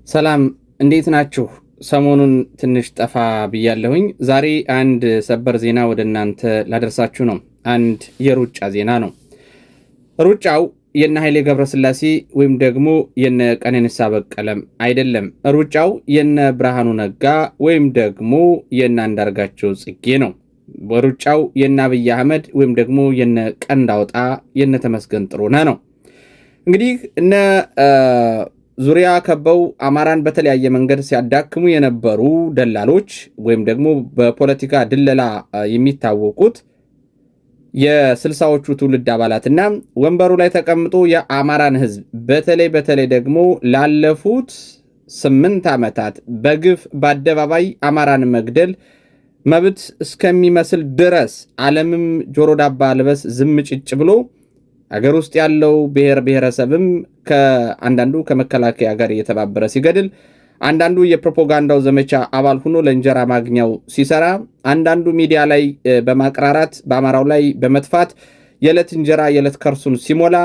ሰላም እንዴት ናችሁ? ሰሞኑን ትንሽ ጠፋ ብያለሁኝ። ዛሬ አንድ ሰበር ዜና ወደ እናንተ ላደርሳችሁ ነው። አንድ የሩጫ ዜና ነው። ሩጫው የነ ኃይሌ ገብረስላሴ ወይም ደግሞ የነ ቀነኒሳ በቀለም አይደለም። ሩጫው የነ ብርሃኑ ነጋ ወይም ደግሞ የነ አንዳርጋቸው ጽጌ ነው። ሩጫው የነ አብይ አህመድ ወይም ደግሞ የነ ቀንዳውጣ የነ ተመስገን ጥሩነህ ነው። እንግዲህ እነ ዙሪያ ከበው አማራን በተለያየ መንገድ ሲያዳክሙ የነበሩ ደላሎች ወይም ደግሞ በፖለቲካ ድለላ የሚታወቁት የስልሳዎቹ ትውልድ አባላትና ወንበሩ ላይ ተቀምጦ የአማራን ሕዝብ በተለይ ደግሞ ላለፉት 8 ዓመታት በግፍ በአደባባይ አማራን መግደል መብት እስከሚመስል ድረስ ዓለምም ጆሮ ዳባ ልበስ ዝም ጭጭ ብሎ አገር ውስጥ ያለው ብሔር ብሔረሰብም ከአንዳንዱ ከመከላከያ ጋር እየተባበረ ሲገድል፣ አንዳንዱ የፕሮፓጋንዳው ዘመቻ አባል ሆኖ ለእንጀራ ማግኛው ሲሰራ፣ አንዳንዱ ሚዲያ ላይ በማቅራራት በአማራው ላይ በመጥፋት የዕለት እንጀራ የዕለት ከርሱን ሲሞላ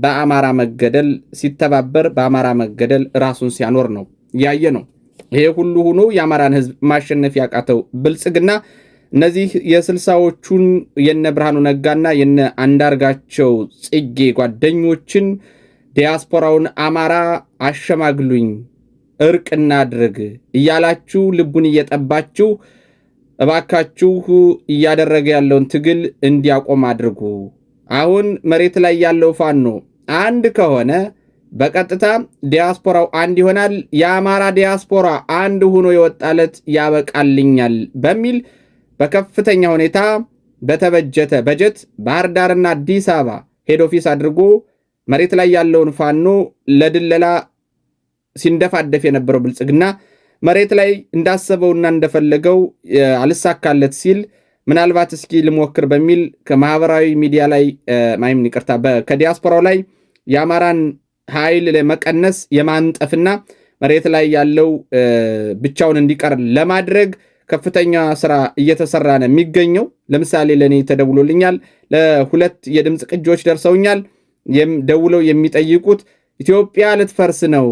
በአማራ መገደል ሲተባበር በአማራ መገደል ራሱን ሲያኖር ነው ያየ ነው። ይሄ ሁሉ ሆኖ የአማራን ሕዝብ ማሸነፍ ያቃተው ብልጽግና እነዚህ የስልሳዎቹን የነ ብርሃኑ ነጋና የነ አንዳርጋቸው ጽጌ ጓደኞችን ዲያስፖራውን አማራ አሸማግሉኝ፣ እርቅ እናድርግ እያላችሁ ልቡን እየጠባችሁ እባካችሁ እያደረገ ያለውን ትግል እንዲያቆም አድርጉ። አሁን መሬት ላይ ያለው ፋኖ አንድ ከሆነ በቀጥታ ዲያስፖራው አንድ ይሆናል። የአማራ ዲያስፖራ አንድ ሆኖ የወጣለት ያበቃልኛል በሚል በከፍተኛ ሁኔታ በተበጀተ በጀት ባህር ዳርና አዲስ አበባ ሄድ ኦፊስ አድርጎ መሬት ላይ ያለውን ፋኖ ለድለላ ሲንደፋደፍ የነበረው ብልጽግና መሬት ላይ እንዳሰበውና እንደፈለገው አልሳካለት ሲል ምናልባት እስኪ ልሞክር በሚል ከማህበራዊ ሚዲያ ላይ ከዲያስፖራው ላይ የአማራን ኃይል ለመቀነስ የማንጠፍና መሬት ላይ ያለው ብቻውን እንዲቀር ለማድረግ ከፍተኛ ስራ እየተሰራ ነው የሚገኘው። ለምሳሌ ለኔ ተደውሎልኛል። ለሁለት የድምፅ ቅጆች ደርሰውኛል። ደውለው የሚጠይቁት ኢትዮጵያ ልትፈርስ ነው፣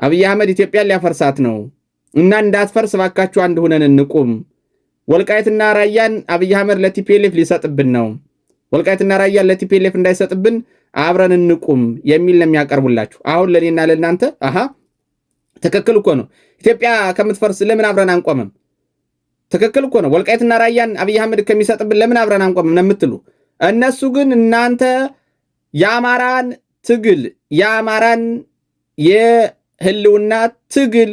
አብይ አህመድ ኢትዮጵያን ሊያፈርሳት ነው እና እንዳትፈርስ ባካችሁ አንድ ሆነን እንቁም። ወልቃይትና ራያን አብይ አህመድ ለቲፒኤልኤፍ ሊሰጥብን ነው። ወልቃይትና ራያን ለቲፒኤልኤፍ እንዳይሰጥብን አብረን እንቁም የሚል ነው የሚያቀርቡላችሁ። አሁን ለኔና ለእናንተ ትክክል እኮ ነው። ኢትዮጵያ ከምትፈርስ ለምን አብረን አንቆምም? ትክክል እኮ ነው። ወልቃይትና ራያን አብይ አህመድ ከሚሰጥብን ለምን አብረን አንቆምም ነው የምትሉ። እነሱ ግን እናንተ የአማራን ትግል የአማራን የህልውና ትግል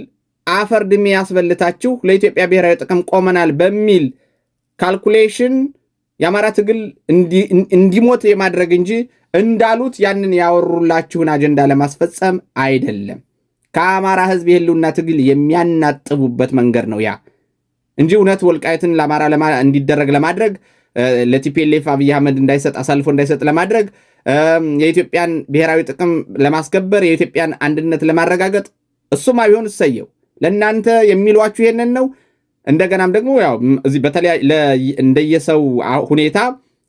አፈር ድሜ ያስበልታችሁ ለኢትዮጵያ ብሔራዊ ጥቅም ቆመናል በሚል ካልኩሌሽን የአማራ ትግል እንዲሞት የማድረግ እንጂ እንዳሉት ያንን ያወሩላችሁን አጀንዳ ለማስፈጸም አይደለም። ከአማራ ህዝብ የህልውና ትግል የሚያናጥቡበት መንገድ ነው ያ እንጂ እውነት ወልቃይትን ለአማራ እንዲደረግ ለማድረግ ለቲፒኤልኤፍ አብይ አህመድ አሳልፎ እንዳይሰጥ ለማድረግ የኢትዮጵያን ብሔራዊ ጥቅም ለማስከበር የኢትዮጵያን አንድነት ለማረጋገጥ እሱማ ቢሆን እሰየው። ለእናንተ የሚሏችሁ ይሄንን ነው። እንደገናም ደግሞ ያው እዚህ እንደየሰው ሁኔታ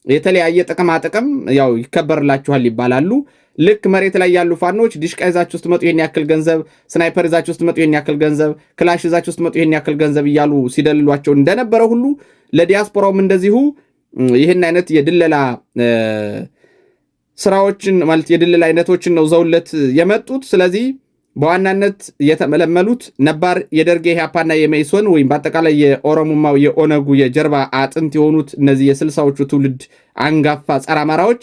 የተለያየ ጥቅም ያው ይከበርላችኋል ይባላሉ። ልክ መሬት ላይ ያሉ ፋኖች ዲሽቃ ይዛችሁ ስትመጡ ይሄን ያክል ገንዘብ፣ ስናይፐር ይዛችሁ ስትመጡ ይሄን ያክል ገንዘብ፣ ክላሽ ይዛችሁ ስትመጡ ይሄን ያክል ገንዘብ እያሉ ሲደልሏቸው እንደነበረ ሁሉ ለዲያስፖራውም እንደዚሁ ይህን አይነት የድለላ ስራዎችን ማለት የድለላ አይነቶችን ነው ዘውለት የመጡት። ስለዚህ በዋናነት የተመለመሉት ነባር የደርጌ ኢህአፓና የመኢሶን ወይም በአጠቃላይ የኦሮሞማው የኦነጉ የጀርባ አጥንት የሆኑት እነዚህ የስልሳዎቹ ትውልድ አንጋፋ ጸረ አማራዎች፣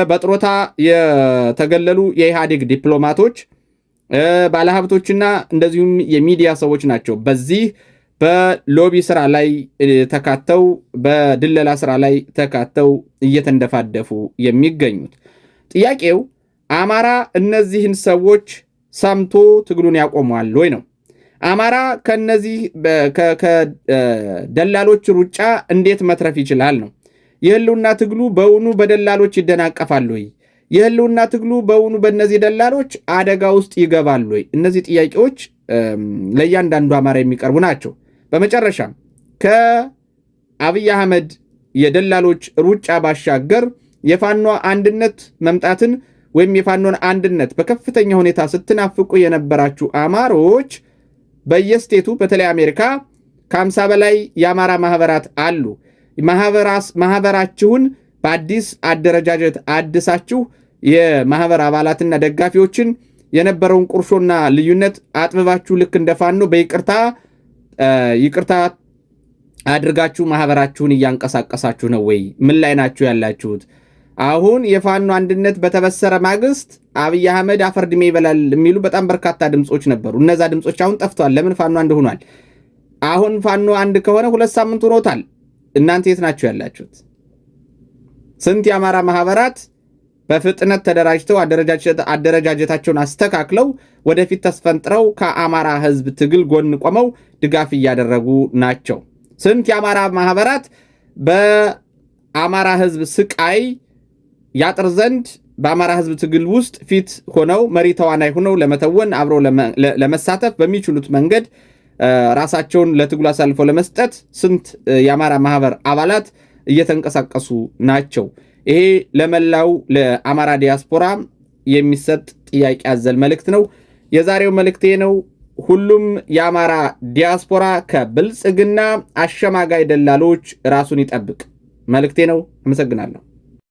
በጥሮታ የተገለሉ የኢህአዴግ ዲፕሎማቶች፣ ባለሀብቶችና እንደዚሁም የሚዲያ ሰዎች ናቸው በዚህ በሎቢ ስራ ላይ ተካተው በድለላ ስራ ላይ ተካተው እየተንደፋደፉ የሚገኙት። ጥያቄው አማራ እነዚህን ሰዎች ሰምቶ ትግሉን ያቆመዋል ወይ ነው። አማራ ከነዚህ ከደላሎች ሩጫ እንዴት መትረፍ ይችላል ነው። የህልውና ትግሉ በውኑ በደላሎች ይደናቀፋል ወይ? የህልውና ትግሉ በውኑ በእነዚህ ደላሎች አደጋ ውስጥ ይገባል ወይ? እነዚህ ጥያቄዎች ለእያንዳንዱ አማራ የሚቀርቡ ናቸው። በመጨረሻም ከአብይ አህመድ የደላሎች ሩጫ ባሻገር የፋኖ አንድነት መምጣትን ወይም የፋኖን አንድነት በከፍተኛ ሁኔታ ስትናፍቁ የነበራችሁ አማሮች በየስቴቱ በተለይ አሜሪካ ከ50 በላይ የአማራ ማህበራት አሉ። ማህበራችሁን በአዲስ አደረጃጀት አድሳችሁ የማህበር አባላትና ደጋፊዎችን የነበረውን ቁርሾና ልዩነት አጥብባችሁ ልክ እንደ ፋኖ ይቅርታ አድርጋችሁ ማህበራችሁን እያንቀሳቀሳችሁ ነው ወይ? ምን ላይ ናችሁ ያላችሁት? አሁን የፋኖ አንድነት በተበሰረ ማግስት አብይ አህመድ አፈርድሜ ይበላል የሚሉ በጣም በርካታ ድምጾች ነበሩ። እነዛ ድምጾች አሁን ጠፍተዋል። ለምን? ፋኖ አንድ ሆኗል። አሁን ፋኖ አንድ ከሆነ 2 ሳምንት ሆኖታል። እናንተ የት ናችሁ ያላችሁት? ስንት የአማራ ማህበራት በፍጥነት ተደራጅተው አደረጃጀታቸውን አስተካክለው ወደፊት ተስፈንጥረው ከአማራ ህዝብ ትግል ጎን ቆመው ድጋፍ እያደረጉ ናቸው? ስንት የአማራ ማህበራት በአማራ ህዝብ ስቃይ ያጥር ዘንድ በአማራ ህዝብ ትግል ውስጥ ፊት ሆነው መሪ ተዋናይ ሆነው ለመተወን አብሮ ለመሳተፍ በሚችሉት መንገድ ራሳቸውን ለትግሉ አሳልፈው ለመስጠት ስንት የአማራ ማህበር አባላት እየተንቀሳቀሱ ናቸው? ይሄ ለመላው ለአማራ ዲያስፖራ የሚሰጥ ጥያቄ አዘል መልእክት ነው። የዛሬው መልእክቴ ነው። ሁሉም የአማራ ዲያስፖራ ከብልጽግና አሸማጋይ ደላሎች ራሱን ይጠብቅ መልእክቴ ነው። አመሰግናለሁ።